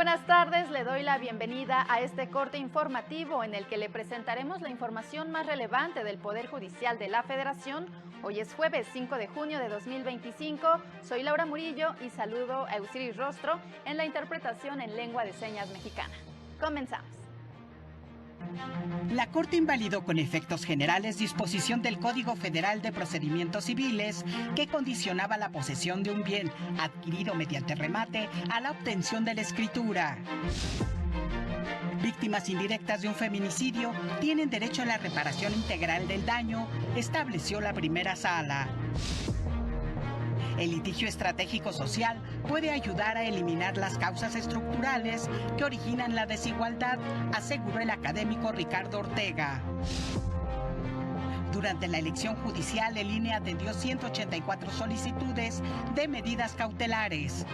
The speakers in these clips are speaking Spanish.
buenas tardes, le doy la bienvenida a este corte informativo en el que le presentaremos la información más relevante del Poder Judicial de la Federación. Hoy es jueves 5 de junio de 2025, soy Laura Murillo y saludo a Eusiris Rostro en la interpretación en lengua de señas mexicana. Comenzamos. La Corte invalidó con efectos generales disposición del Código Federal de Procedimientos Civiles que condicionaba la posesión de un bien adquirido mediante remate a la obtención de la escritura. Víctimas indirectas de un feminicidio tienen derecho a la reparación integral del daño, estableció la primera sala. El litigio estratégico social puede ayudar a eliminar las causas estructurales que originan la desigualdad, aseguró el académico Ricardo Ortega. Durante la elección judicial, el INE atendió 184 solicitudes de medidas cautelares.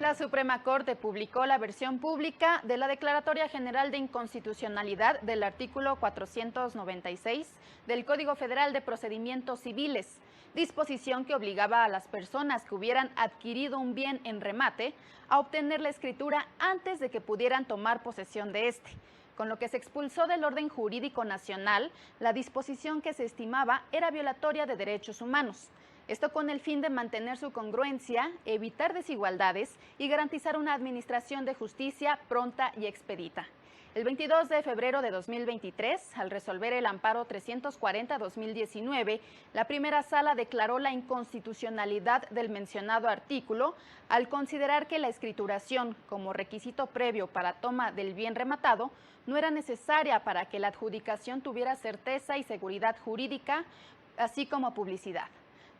La Suprema Corte publicó la versión pública de la Declaratoria General de Inconstitucionalidad del artículo 496 del Código Federal de Procedimientos Civiles, disposición que obligaba a las personas que hubieran adquirido un bien en remate a obtener la escritura antes de que pudieran tomar posesión de este, con lo que se expulsó del orden jurídico nacional la disposición que se estimaba era violatoria de derechos humanos. Esto con el fin de mantener su congruencia, evitar desigualdades y garantizar una administración de justicia pronta y expedita. El 22 de febrero de 2023, al resolver el amparo 340-2019, la primera sala declaró la inconstitucionalidad del mencionado artículo al considerar que la escrituración como requisito previo para toma del bien rematado no era necesaria para que la adjudicación tuviera certeza y seguridad jurídica, así como publicidad.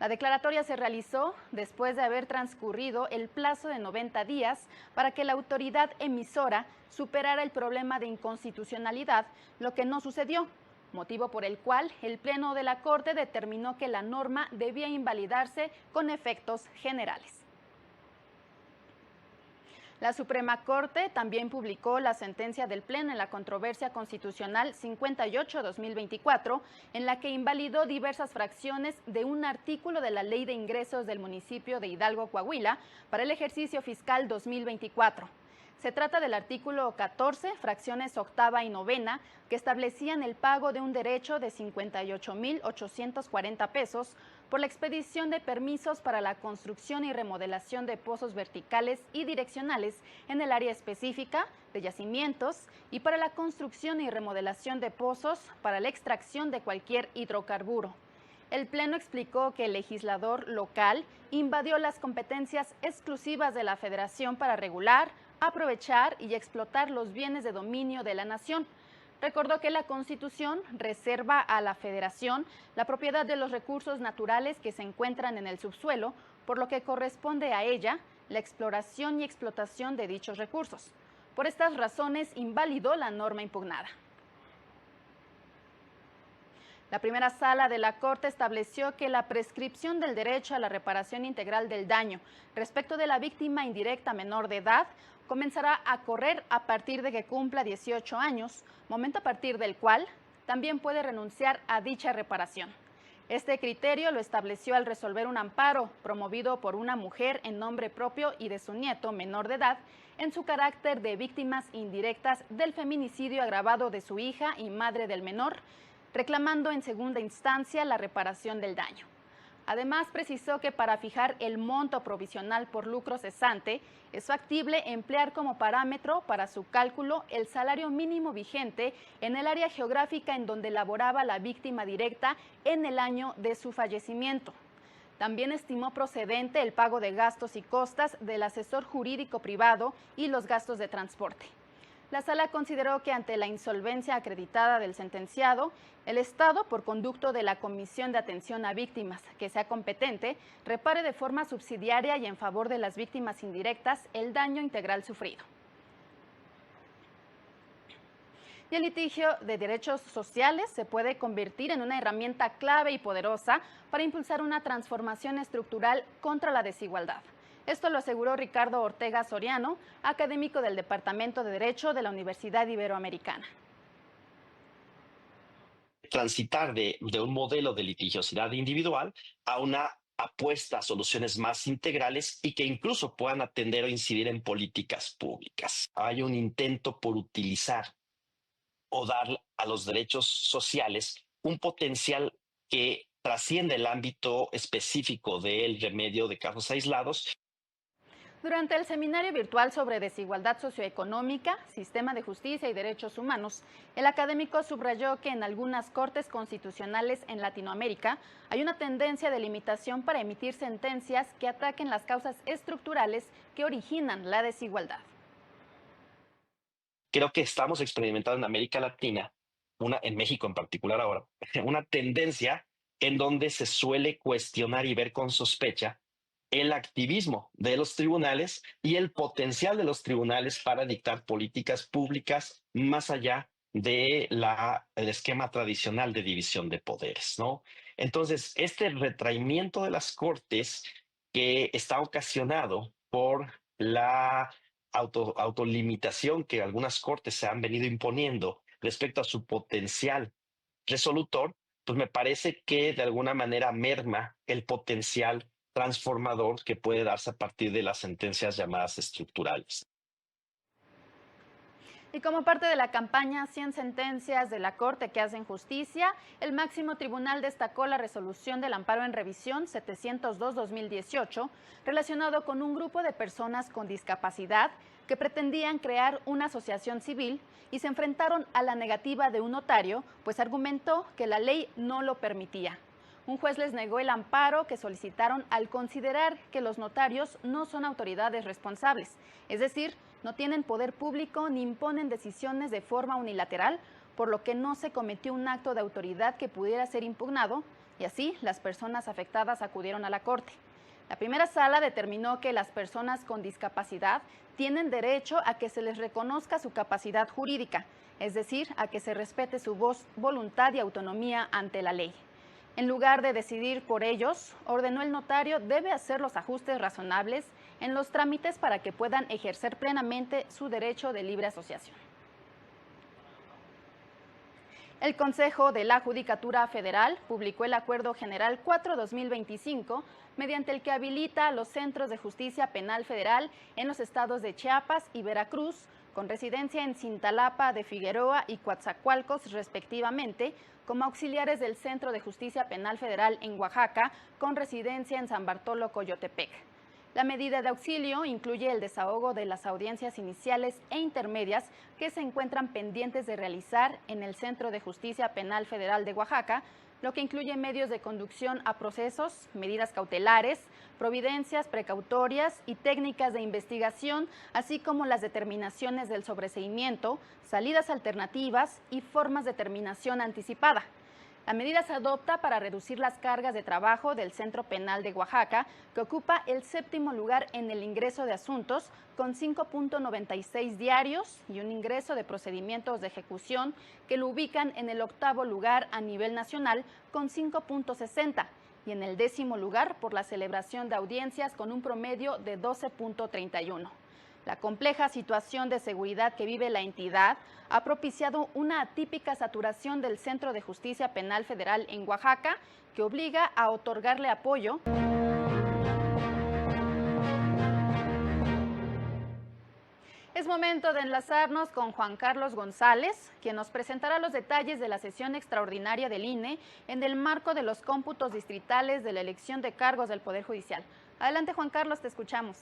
La declaratoria se realizó después de haber transcurrido el plazo de 90 días para que la autoridad emisora superara el problema de inconstitucionalidad, lo que no sucedió, motivo por el cual el Pleno de la Corte determinó que la norma debía invalidarse con efectos generales. La Suprema Corte también publicó la sentencia del Pleno en la controversia constitucional 58-2024, en la que invalidó diversas fracciones de un artículo de la Ley de Ingresos del municipio de Hidalgo, Coahuila, para el ejercicio fiscal 2024. Se trata del artículo 14, fracciones octava y novena, que establecían el pago de un derecho de 58,840 pesos por la expedición de permisos para la construcción y remodelación de pozos verticales y direccionales en el área específica de yacimientos y para la construcción y remodelación de pozos para la extracción de cualquier hidrocarburo. El Pleno explicó que el legislador local invadió las competencias exclusivas de la Federación para regular, aprovechar y explotar los bienes de dominio de la nación. Recordó que la Constitución reserva a la Federación la propiedad de los recursos naturales que se encuentran en el subsuelo, por lo que corresponde a ella la exploración y explotación de dichos recursos. Por estas razones, invalidó la norma impugnada. La primera sala de la Corte estableció que la prescripción del derecho a la reparación integral del daño respecto de la víctima indirecta menor de edad comenzará a correr a partir de que cumpla 18 años, momento a partir del cual también puede renunciar a dicha reparación. Este criterio lo estableció al resolver un amparo promovido por una mujer en nombre propio y de su nieto menor de edad en su carácter de víctimas indirectas del feminicidio agravado de su hija y madre del menor, reclamando en segunda instancia la reparación del daño. Además, precisó que para fijar el monto provisional por lucro cesante, es factible emplear como parámetro para su cálculo el salario mínimo vigente en el área geográfica en donde laboraba la víctima directa en el año de su fallecimiento. También estimó procedente el pago de gastos y costas del asesor jurídico privado y los gastos de transporte. La sala consideró que ante la insolvencia acreditada del sentenciado, el Estado, por conducto de la Comisión de Atención a Víctimas, que sea competente, repare de forma subsidiaria y en favor de las víctimas indirectas el daño integral sufrido. Y el litigio de derechos sociales se puede convertir en una herramienta clave y poderosa para impulsar una transformación estructural contra la desigualdad. Esto lo aseguró Ricardo Ortega Soriano, académico del Departamento de Derecho de la Universidad Iberoamericana. Transitar de un modelo de litigiosidad individual a una apuesta a soluciones más integrales y que incluso puedan atender o incidir en políticas públicas. Hay un intento por utilizar o dar a los derechos sociales un potencial que trasciende el ámbito específico del remedio de casos aislados. Durante el seminario virtual sobre desigualdad socioeconómica, sistema de justicia y derechos humanos, el académico subrayó que en algunas cortes constitucionales en Latinoamérica hay una tendencia de limitación para emitir sentencias que ataquen las causas estructurales que originan la desigualdad. Creo que estamos experimentando en América Latina, en México en particular ahora, una tendencia en donde se suele cuestionar y ver con sospecha el activismo de los tribunales y el potencial de los tribunales para dictar políticas públicas más allá de el esquema tradicional de división de poderes, ¿no? Entonces, este retraimiento de las cortes que está ocasionado por la autolimitación que algunas cortes se han venido imponiendo respecto a su potencial resolutor, pues me parece que de alguna manera merma el potencial transformador que puede darse a partir de las sentencias llamadas estructurales. Y como parte de la campaña 100 sentencias de la Corte que hacen justicia, el máximo tribunal destacó la resolución del amparo en revisión 702-2018 relacionado con un grupo de personas con discapacidad que pretendían crear una asociación civil y se enfrentaron a la negativa de un notario, pues argumentó que la ley no lo permitía. Un juez les negó el amparo que solicitaron al considerar que los notarios no son autoridades responsables, es decir, no tienen poder público ni imponen decisiones de forma unilateral, por lo que no se cometió un acto de autoridad que pudiera ser impugnado, y así las personas afectadas acudieron a la Corte. La primera sala determinó que las personas con discapacidad tienen derecho a que se les reconozca su capacidad jurídica, es decir, a que se respete su voz, voluntad y autonomía ante la ley. En lugar de decidir por ellos, ordenó el notario debe hacer los ajustes razonables en los trámites para que puedan ejercer plenamente su derecho de libre asociación. El Consejo de la Judicatura Federal publicó el Acuerdo General 4-2025, mediante el que habilita los centros de justicia penal federal en los estados de Chiapas y Veracruz, con residencia en Cintalapa de Figueroa y Coatzacoalcos, respectivamente, como auxiliares del Centro de Justicia Penal Federal en Oaxaca, con residencia en San Bartolo, Coyotepec. La medida de auxilio incluye el desahogo de las audiencias iniciales e intermedias que se encuentran pendientes de realizar en el Centro de Justicia Penal Federal de Oaxaca, lo que incluye medios de conducción a procesos, medidas cautelares, providencias precautorias y técnicas de investigación, así como las determinaciones del sobreseimiento, salidas alternativas y formas de terminación anticipada. La medida se adopta para reducir las cargas de trabajo del Centro Penal de Oaxaca, que ocupa el 7º lugar en el ingreso de asuntos, con 5.96 diarios y un ingreso de procedimientos de ejecución que lo ubican en el 8º lugar a nivel nacional, con 5.60, y en el 10º lugar por la celebración de audiencias con un promedio de 12.31. La compleja situación de seguridad que vive la entidad ha propiciado una atípica saturación del Centro de Justicia Penal Federal en Oaxaca, que obliga a otorgarle apoyo. Es momento de enlazarnos con Juan Carlos González, quien nos presentará los detalles de la sesión extraordinaria del INE en el marco de los cómputos distritales de la elección de cargos del Poder Judicial. Adelante, Juan Carlos, te escuchamos.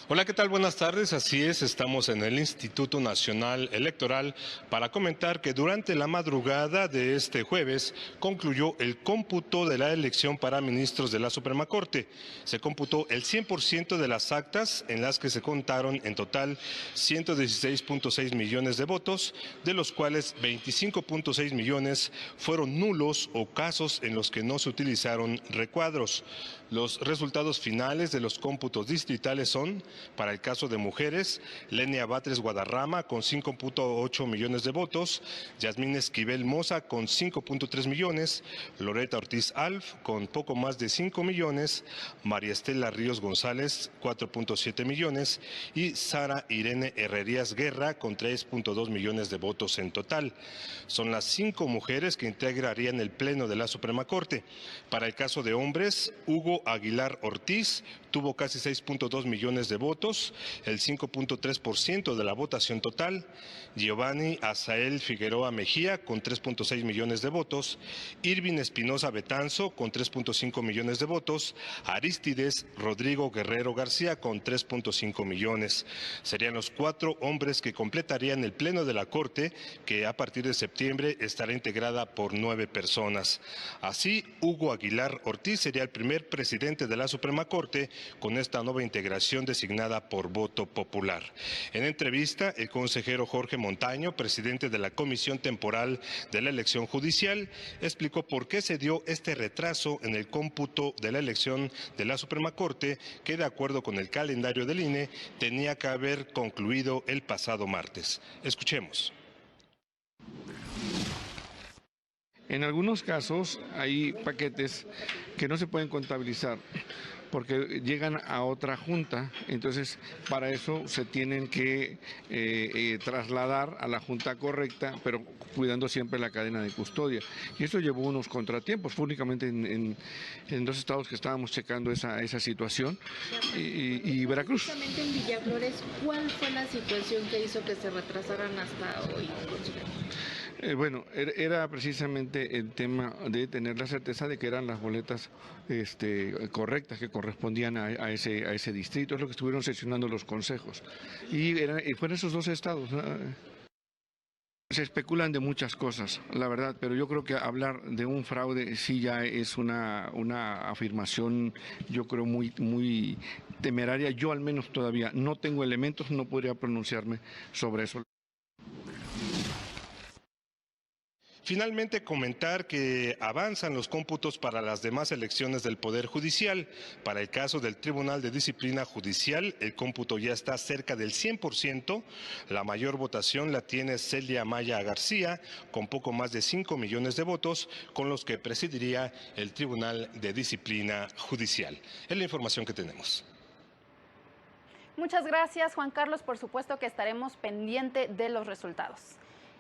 Hola, ¿qué tal? Buenas tardes. Así es, estamos en el Instituto Nacional Electoral para comentar que durante la madrugada de este jueves concluyó el cómputo de la elección para ministros de la Suprema Corte. Se computó el 100% de las actas, en las que se contaron en total 116.6 millones de votos, de los cuales 25.6 millones fueron nulos o casos en los que no se utilizaron recuadros. Los resultados finales de los cómputos distritales son: elección. Para el caso de mujeres, Lenia Batres Guadarrama con 5.8 millones de votos, Yasmín Esquivel Moza con 5.3 millones, Loreta Ortiz Alf con poco más de 5 millones, María Estela Ríos González 4.7 millones y Sara Irene Herrerías Guerra con 3.2 millones de votos en total. Son las 5 mujeres que integrarían el Pleno de la Suprema Corte. Para el caso de hombres, Hugo Aguilar Ortiz tuvo casi 6.2 millones de votos, el 5.3% de la votación total. Giovanni Azael Figueroa Mejía con 3.6 millones de votos, Irving Espinosa Betanzo con 3.5 millones de votos, Arístides Rodrigo Guerrero García con 3.5 millones. Serían los 4 hombres que completarían el Pleno de la Corte, que a partir de septiembre estará integrada por 9 personas. Así, Hugo Aguilar Ortiz sería el primer presidente de la Suprema Corte con esta nueva integración designada por voto popular. En entrevista, el consejero Jorge Montaño, presidente de la Comisión Temporal de la Elección Judicial, explicó por qué se dio este retraso en el cómputo de la elección de la Suprema Corte, que de acuerdo con el calendario del INE tenía que haber concluido el pasado martes. Escuchemos. En algunos casos hay paquetes que no se pueden contabilizar porque llegan a otra junta, entonces para eso se tienen que trasladar a la junta correcta, pero cuidando siempre la cadena de custodia. Y eso llevó unos contratiempos, fue únicamente en 2 estados que estábamos checando esa situación, y Veracruz. Justamente en Villaflores, ¿cuál fue la situación que hizo que se retrasaran hasta hoy? Bueno, era precisamente el tema de tener la certeza de que eran las boletas correctas que correspondían a ese distrito. Es lo que estuvieron sesionando los consejos. Y fueron esos 2 estados. Se especulan de muchas cosas, la verdad, pero yo creo que hablar de un fraude sí ya es una afirmación, yo creo, muy temeraria. Yo al menos todavía no tengo elementos, no podría pronunciarme sobre eso. Finalmente, comentar que avanzan los cómputos para las demás elecciones del Poder Judicial. Para el caso del Tribunal de Disciplina Judicial, el cómputo ya está cerca del 100%. La mayor votación la tiene Celia Maya García, con poco más de 5 millones de votos, con los que presidiría el Tribunal de Disciplina Judicial. Es la información que tenemos. Muchas gracias, Juan Carlos. Por supuesto que estaremos pendiente de los resultados.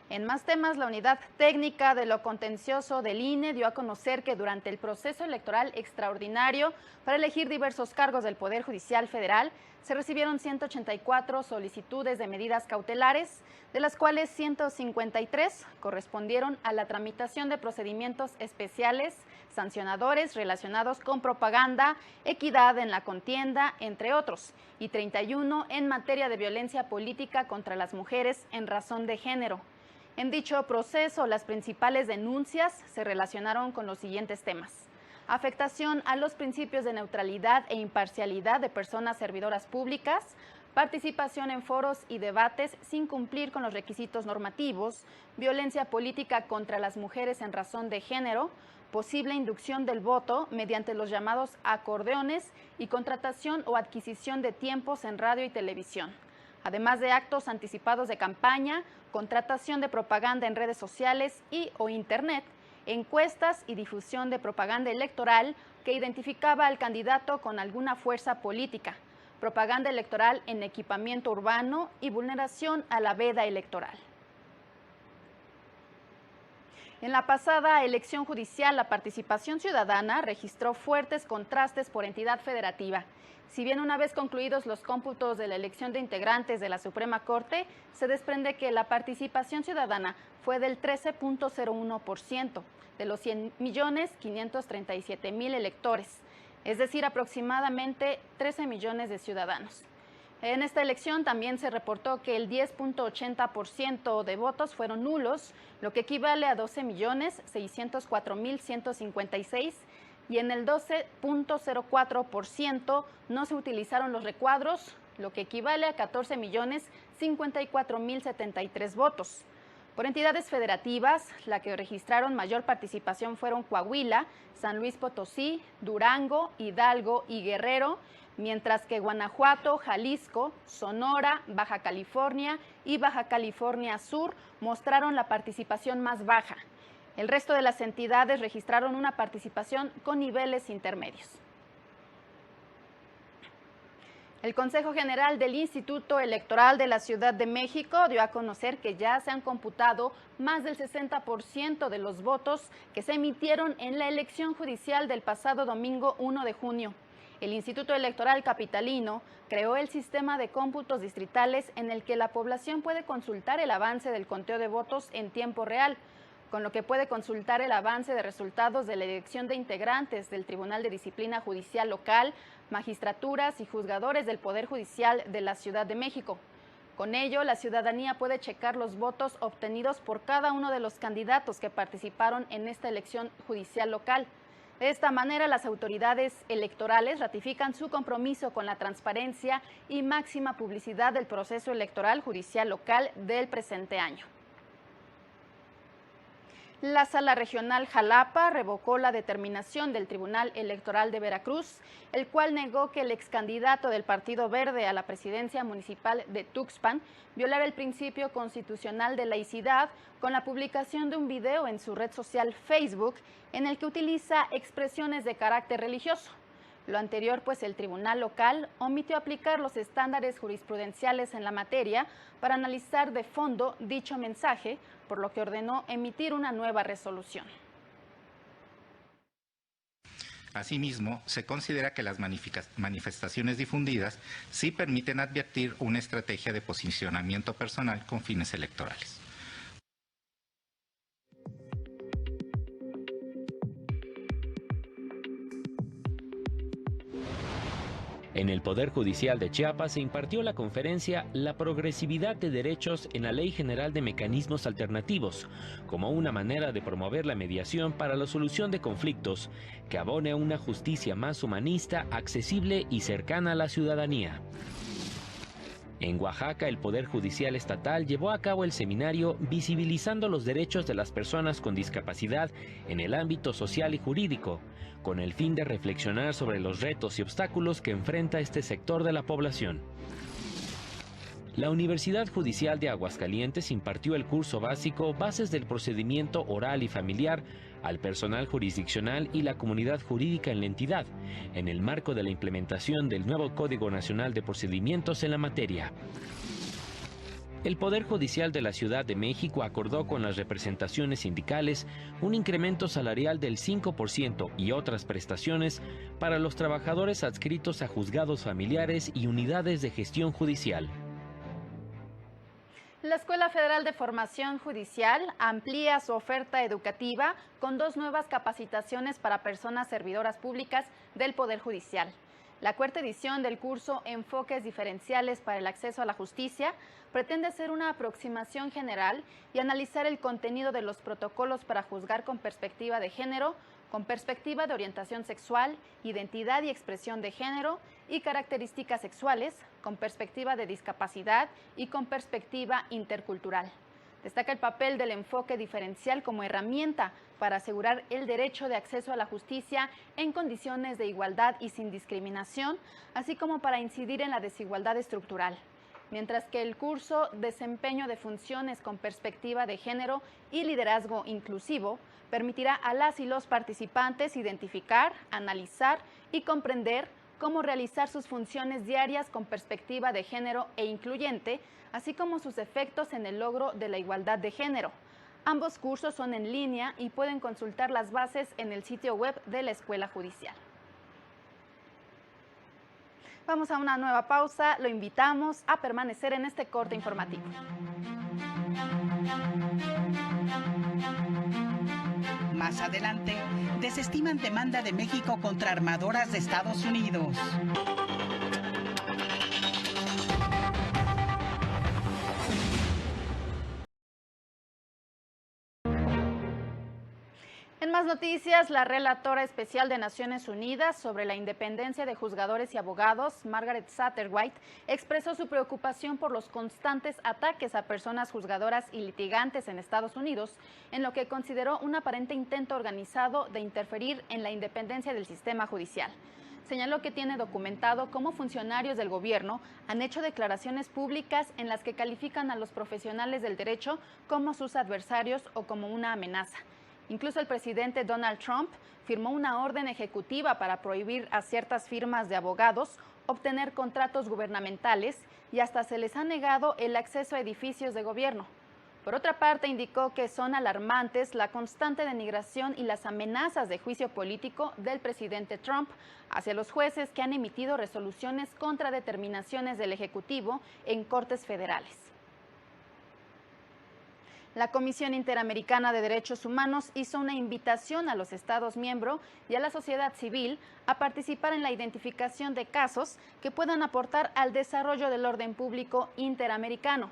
En más temas, la Unidad Técnica de lo Contencioso del INE dio a conocer que durante el proceso electoral extraordinario para elegir diversos cargos del Poder Judicial Federal, se recibieron 184 solicitudes de medidas cautelares, de las cuales 153 correspondieron a la tramitación de procedimientos especiales sancionadores relacionados con propaganda, equidad en la contienda, entre otros, y 31 en materia de violencia política contra las mujeres en razón de género. En dicho proceso, las principales denuncias se relacionaron con los siguientes temas: afectación a los principios de neutralidad e imparcialidad de personas servidoras públicas, participación en foros y debates sin cumplir con los requisitos normativos, violencia política contra las mujeres en razón de género, posible inducción del voto mediante los llamados acordeones y contratación o adquisición de tiempos en radio y televisión, además de actos anticipados de campaña, contratación de propaganda en redes sociales y o internet, encuestas y difusión de propaganda electoral que identificaba al candidato con alguna fuerza política, propaganda electoral en equipamiento urbano y vulneración a la veda electoral. En la pasada elección judicial, la participación ciudadana registró fuertes contrastes por entidad federativa. Si bien una vez concluidos los cómputos de la elección de integrantes de la Suprema Corte, se desprende que la participación ciudadana fue del 13.01% de los 100.537.000 electores, es decir, aproximadamente 13 millones de ciudadanos. En esta elección también se reportó que el 10.80% de votos fueron nulos, lo que equivale a 12.604.156, y en el 12.04% no se utilizaron los recuadros, lo que equivale a 14.054.073 votos. Por entidades federativas, la que registraron mayor participación fueron Coahuila, San Luis Potosí, Durango, Hidalgo y Guerrero, mientras que Guanajuato, Jalisco, Sonora, Baja California y Baja California Sur mostraron la participación más baja. El resto de las entidades registraron una participación con niveles intermedios. El Consejo General del Instituto Electoral de la Ciudad de México dio a conocer que ya se han computado más del 60% de los votos que se emitieron en la elección judicial del pasado domingo 1 de junio. El Instituto Electoral Capitalino creó el sistema de cómputos distritales en el que la población puede consultar el avance del conteo de votos en tiempo real, con lo que puede consultar el avance de resultados de la elección de integrantes del Tribunal de Disciplina Judicial Local, magistraturas y juzgadores del Poder Judicial de la Ciudad de México. Con ello, la ciudadanía puede checar los votos obtenidos por cada uno de los candidatos que participaron en esta elección judicial local. De esta manera, las autoridades electorales ratifican su compromiso con la transparencia y máxima publicidad del proceso electoral judicial local del presente año. La Sala Regional Jalapa revocó la determinación del Tribunal Electoral de Veracruz, el cual negó que el excandidato del Partido Verde a la presidencia municipal de Tuxpan violara el principio constitucional de laicidad con la publicación de un video en su red social Facebook en el que utiliza expresiones de carácter religioso. Lo anterior, pues el tribunal local omitió aplicar los estándares jurisprudenciales en la materia para analizar de fondo dicho mensaje, por lo que ordenó emitir una nueva resolución. Asimismo, se considera que las manifestaciones difundidas sí permiten advertir una estrategia de posicionamiento personal con fines electorales. En el Poder Judicial de Chiapas se impartió la conferencia La progresividad de derechos en la Ley General de Mecanismos Alternativos, como una manera de promover la mediación para la solución de conflictos que abone a una justicia más humanista, accesible y cercana a la ciudadanía. En Oaxaca, el Poder Judicial Estatal llevó a cabo el seminario Visibilizando los derechos de las personas con discapacidad en el ámbito social y jurídico, con el fin de reflexionar sobre los retos y obstáculos que enfrenta este sector de la población. La Universidad Judicial de Aguascalientes impartió el curso básico Bases del Procedimiento Oral y Familiar al personal jurisdiccional y la comunidad jurídica en la entidad, en el marco de la implementación del nuevo Código Nacional de Procedimientos en la materia. El Poder Judicial de la Ciudad de México acordó con las representaciones sindicales un incremento salarial del 5% y otras prestaciones para los trabajadores adscritos a juzgados familiares y unidades de gestión judicial. La Escuela Federal de Formación Judicial amplía su oferta educativa con 2 nuevas capacitaciones para personas servidoras públicas del Poder Judicial. La 4ª edición del curso Enfoques Diferenciales para el Acceso a la Justicia pretende hacer una aproximación general y analizar el contenido de los protocolos para juzgar con perspectiva de género, con perspectiva de orientación sexual, identidad y expresión de género y características sexuales, con perspectiva de discapacidad y con perspectiva intercultural. Destaca el papel del enfoque diferencial como herramienta para asegurar el derecho de acceso a la justicia en condiciones de igualdad y sin discriminación, así como para incidir en la desigualdad estructural. Mientras que el curso Desempeño de Funciones con Perspectiva de Género y Liderazgo Inclusivo permitirá a las y los participantes identificar, analizar y comprender cómo realizar sus funciones diarias con perspectiva de género e incluyente, así como sus efectos en el logro de la igualdad de género. Ambos cursos son en línea y pueden consultar las bases en el sitio web de la Escuela Judicial. Vamos a una nueva pausa, lo invitamos a permanecer en este corte informativo. Más adelante, desestiman demanda de México contra armadoras de Estados Unidos. En más noticias, la relatora especial de Naciones Unidas sobre la independencia de juzgadores y abogados, Margaret Satterwhite, expresó su preocupación por los constantes ataques a personas juzgadoras y litigantes en Estados Unidos, en lo que consideró un aparente intento organizado de interferir en la independencia del sistema judicial. señaló que tiene documentado cómo funcionarios del gobierno han hecho declaraciones públicas en las que califican a los profesionales del derecho como sus adversarios o como una amenaza. Incluso el presidente Donald Trump firmó una orden ejecutiva para prohibir a ciertas firmas de abogados obtener contratos gubernamentales y hasta se les ha negado el acceso a edificios de gobierno. Por otra parte, indicó que son alarmantes la constante denigración y las amenazas de juicio político del presidente Trump hacia los jueces que han emitido resoluciones contra determinaciones del Ejecutivo en cortes federales. La Comisión Interamericana de Derechos Humanos hizo una invitación a los Estados miembros y a la sociedad civil a participar en la identificación de casos que puedan aportar al desarrollo del orden público interamericano.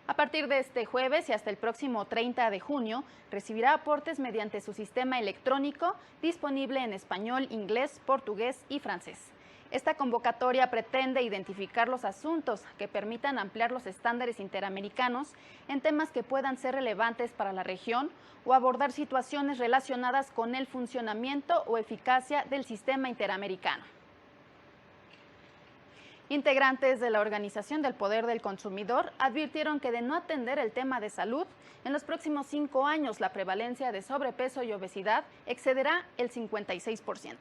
A partir de este jueves y hasta el próximo 30 de junio, recibirá aportes mediante su sistema electrónico disponible en español, inglés, portugués y francés. Esta convocatoria pretende identificar los asuntos que permitan ampliar los estándares interamericanos en temas que puedan ser relevantes para la región o abordar situaciones relacionadas con el funcionamiento o eficacia del sistema interamericano. Integrantes de la Organización del Poder del Consumidor advirtieron que de no atender el tema de salud, en los próximos 5 años la prevalencia de sobrepeso y obesidad excederá el 56%.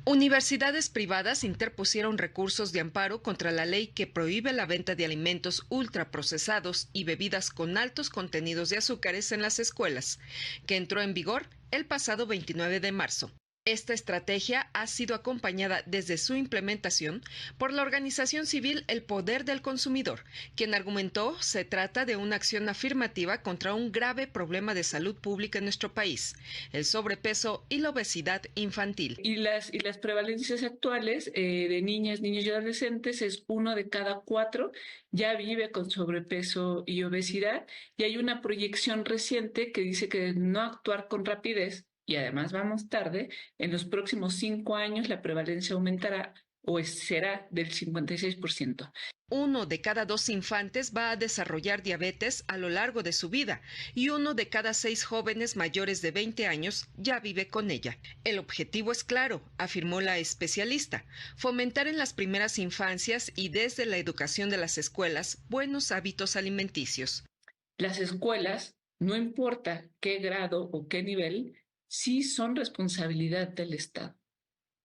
Universidades privadas interpusieron recursos de amparo contra la ley que prohíbe la venta de alimentos ultraprocesados y bebidas con altos contenidos de azúcares en las escuelas, que entró en vigor el pasado 29 de marzo. Esta estrategia ha sido acompañada desde su implementación por la organización civil El Poder del Consumidor, quien argumentó se trata de una acción afirmativa contra un grave problema de salud pública en nuestro país, el sobrepeso y la obesidad infantil. Y las prevalencias actuales de niñas, niños y adolescentes es 1 de cada 4 ya vive con sobrepeso y obesidad, y hay una proyección reciente que dice que de no actuar con rapidez, y además vamos tarde, en los próximos 5 años la prevalencia aumentará o será del 56%. 1 de cada 2 infantes va a desarrollar diabetes a lo largo de su vida y 1 de cada 6 jóvenes mayores de 20 años ya vive con ella. El objetivo es claro, afirmó la especialista, fomentar en las primeras infancias y desde la educación de las escuelas buenos hábitos alimenticios. Las escuelas, no importa qué grado o qué nivel, sí son responsabilidad del Estado.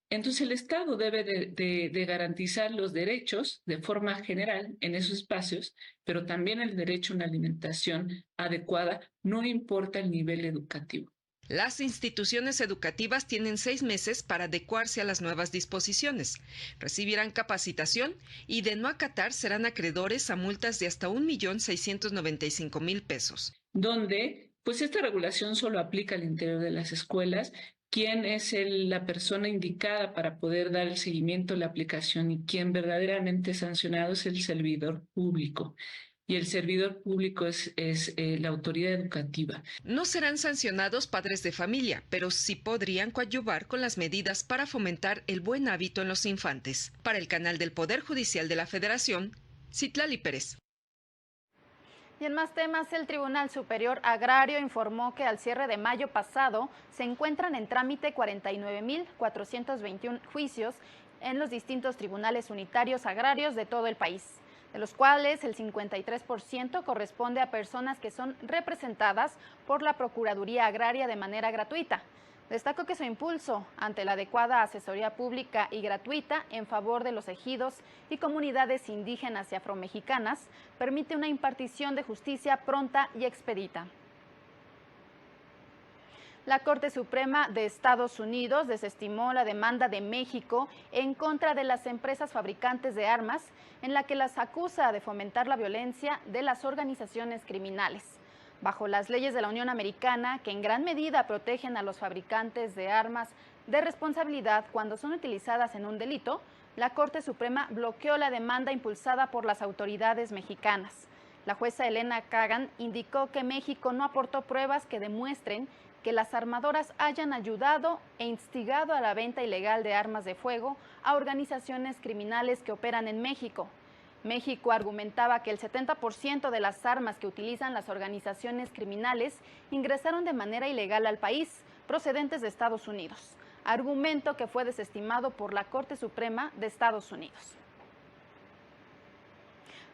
Entonces el Estado debe de garantizar los derechos de forma general en esos espacios, pero también el derecho a una alimentación adecuada, no importa el nivel educativo. Las instituciones educativas tienen 6 meses para adecuarse a las nuevas disposiciones. Recibirán capacitación y de no acatar serán acreedores a multas de hasta 1.695.000 pesos. Donde pues esta regulación solo aplica al interior de las escuelas. ¿Quién es la persona indicada para poder dar el seguimiento a la aplicación y quién verdaderamente es sancionado? Es el servidor público. Y el servidor público es la autoridad educativa. No serán sancionados padres de familia, pero sí podrían coadyuvar con las medidas para fomentar el buen hábito en los infantes. Para el canal del Poder Judicial de la Federación, Citlali Pérez. Y en más temas, el Tribunal Superior Agrario informó que al cierre de mayo pasado se encuentran en trámite 49.421 juicios en los distintos tribunales unitarios agrarios de todo el país, de los cuales el 53% corresponde a personas que son representadas por la Procuraduría Agraria de manera gratuita. Destacó que su impulso ante la adecuada asesoría pública y gratuita en favor de los ejidos y comunidades indígenas y afromexicanas permite una impartición de justicia pronta y expedita. La Corte Suprema de Estados Unidos desestimó la demanda de México en contra de las empresas fabricantes de armas, en la que las acusa de fomentar la violencia de las organizaciones criminales. Bajo las leyes de la Unión Americana, que en gran medida protegen a los fabricantes de armas de responsabilidad cuando son utilizadas en un delito, la Corte Suprema bloqueó la demanda impulsada por las autoridades mexicanas. La jueza Elena Kagan indicó que México no aportó pruebas que demuestren que las armadoras hayan ayudado e instigado a la venta ilegal de armas de fuego a organizaciones criminales que operan en México. México argumentaba que el 70% de las armas que utilizan las organizaciones criminales ingresaron de manera ilegal al país, procedentes de Estados Unidos. argumento que fue desestimado por la Corte Suprema de Estados Unidos.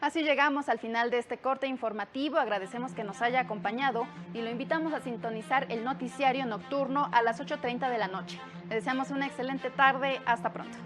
Así llegamos al final de este corte informativo. Agradecemos que nos haya acompañado y lo invitamos a sintonizar el noticiario nocturno a las 8:30 de la noche. Le deseamos una excelente tarde. Hasta pronto.